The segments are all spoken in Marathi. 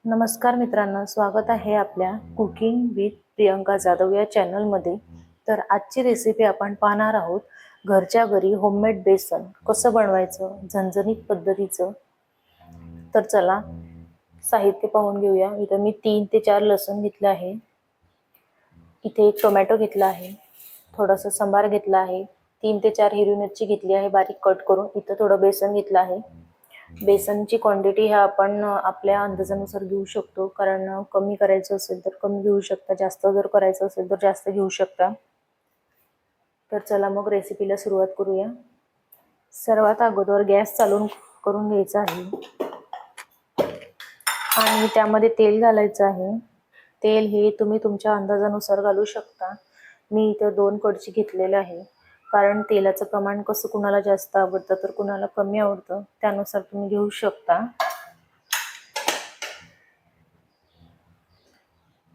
नमस्कार मित्रांनो, स्वागत आहे आपल्या कुकिंग विथ प्रियंका जाधव या चॅनलमध्ये। तर आजची रेसिपी आपण पाहणार आहोत घरच्या घरी होममेड बेसन कसं बनवायचं झणझणीत पद्धतीचं। तर चला साहित्य पाहून घेऊया। इथे मी 3 ते 4 लसूण घेतले आहे, इथे एक टोमॅटो घेतला आहे, थोडासा सांबार घेतला आहे, 3 ते 4 हिरवी मिरची घेतली आहे बारीक कट करून, इथे थोडं बेसन घेतलं आहे। बेसनची क्वांटिटी ह्या आपण आपल्या अंदाजानुसार घेऊ शकतो, कारण कमी करायचं असेल तर कमी घेऊ शकता, जास्त जर करायचं असेल तर जास्त घेऊ शकता। तर चला मग रेसिपीला सुरुवात करूया। सर्वात अगोदर गॅस चालू करून घ्यायचा आहे आणि त्यामध्ये तेल घालायचं आहे। तेल हे तुम्ही तुमच्या अंदाजानुसार घालू शकता। मी इथे 2 कढची घेतलेले आहे, कारण तेलाचं प्रमाण कसं कुणाला जास्त आवडतं तर कुणाला कमी आवडतं, त्यानुसार तुम्ही घेऊ शकता।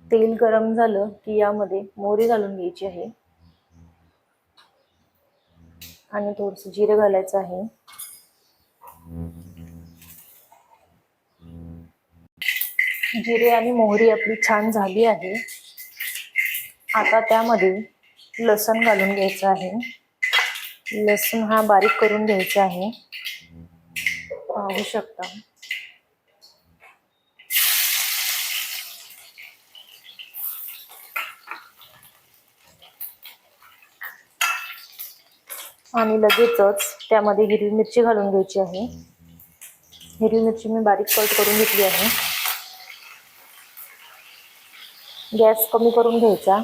तेल गरम झालं की यामध्ये मोहरी घालून घ्यायची आहे आणि थोडंसं जिरे घालायचं आहे। जिरे आणि मोहरी आपली छान झाली आहे। आता त्यामध्ये लसूण घालून घ्यायचं आहे। लसूण हा बारीक करून घ्यायचा आहे, पाहू शकता। आणि लगेचच त्यामध्ये हिरवी मिरची घालून घ्यायची आहे। हिरवी मिरची मी बारीक कट करून घेतली आहे। गॅस कमी करून घ्यायचा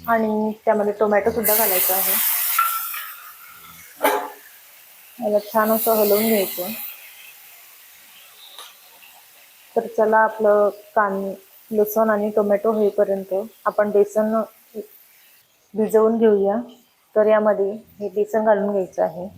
आणि त्यामध्ये टोमॅटो सुद्धा घालायचा आहे। याला छान असं हलवून घ्यायचं। तर चला आपलं लसूण आणि टोमॅटो होईपर्यंत आपण बेसन भिजवून घेऊया। तर यामध्ये हे बेसन घालून घ्यायचं आहे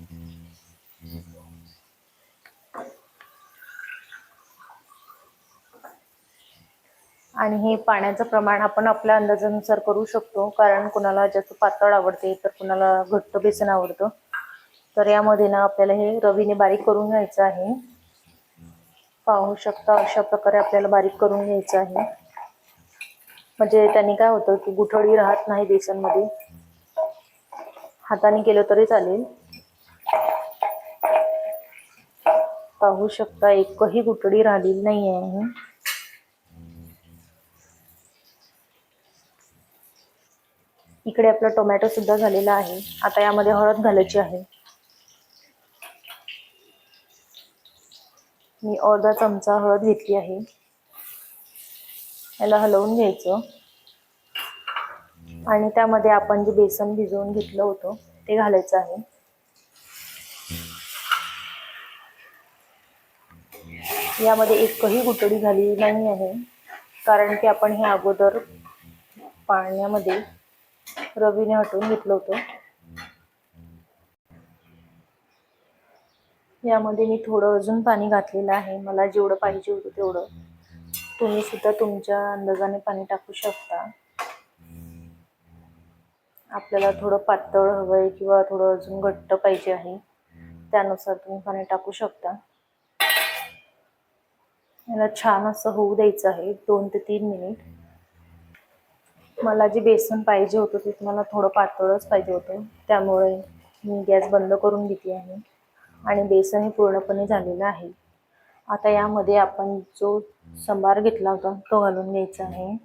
आणि हे पाण्याचं प्रमाण आपण आपल्या अंदाजानुसार करू शकतो, कारण कुणाला जास्त पातळ आवडते तर कुणाला घट्ट बेसन आवडतं। तर यामध्ये ना आपल्याला हे रवीने बारीक करून घ्यायचं आहे, पाहू शकता। अशा प्रकारे आपल्याला बारीक करून घ्यायचं आहे, म्हणजे त्यांनी काय होतं की गुठळी राहत नाही बेसन मध्ये। हाताने केलं तरी चालेल, पाहू शकता एकही गुठळी राहिलेली नाही आहे। इकडे आपला टोमॅटो सुद्धा झालेला आहे। आता यामध्ये हळद घालायची आहे। मी अर्धा चमचा हळद घेतली आहे। याला हलवून घ्यायचं आणि त्यामध्ये आपण जे बेसन भिजवून घेतलं होतं ते घालायचं आहे। यामध्ये एकही गुठळी झालेली नाही आहे, कारण की आपण हे अगोदर पाण्यामध्ये रवीने हटवून घेतलं होतं। यामध्ये मी थोडं अजून पाणी घातलेलं आहे, मला जेवढं पाहिजे होतं तेवढं। तुम्ही सुद्धा तुमच्या अंदाजाने पाणी टाकू शकता। आपल्याला थोडं पातळ हवंय किंवा थोडं अजून घट्ट पाहिजे आहे, त्यानुसार तुम्ही पाणी टाकू शकता। याला छान असं होऊ द्यायचं आहे 2 ते 3 मिनिट। मला जे बेसन पाहिजे होतं ते मला थोडं पातळच पाहिजे होतं, त्यामुळे मी गॅस बंद करून घेतली आहे आणि बेसन हे पूर्णपणे झालेलं आहे। आता यामध्ये आपण जो सांबार घेतला होता तो घालून घ्यायचा आहे।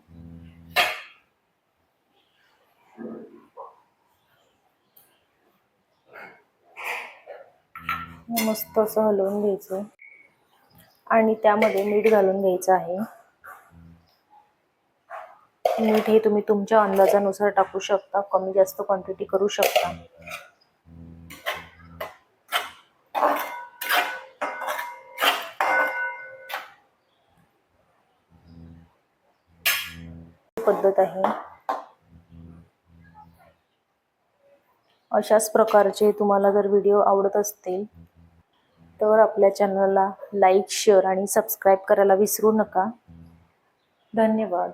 मस्त असं हलवून घ्यायचं आणि त्यामध्ये मीठ घालून घ्यायचं आहे। मीठ हे तुम्ही तुमच्या अंदाजानुसार टाकू शकता, कमी जास्त क्वांटिटी करू शकता। पद्धत आहे। अशाच प्रकारचे तुम्हाला जर व्हिडिओ आवडत असतील तर आपल्या चॅनलला लाईक, शेअर आणि सबस्क्राईब करायला विसरू नका। धन्यवाद।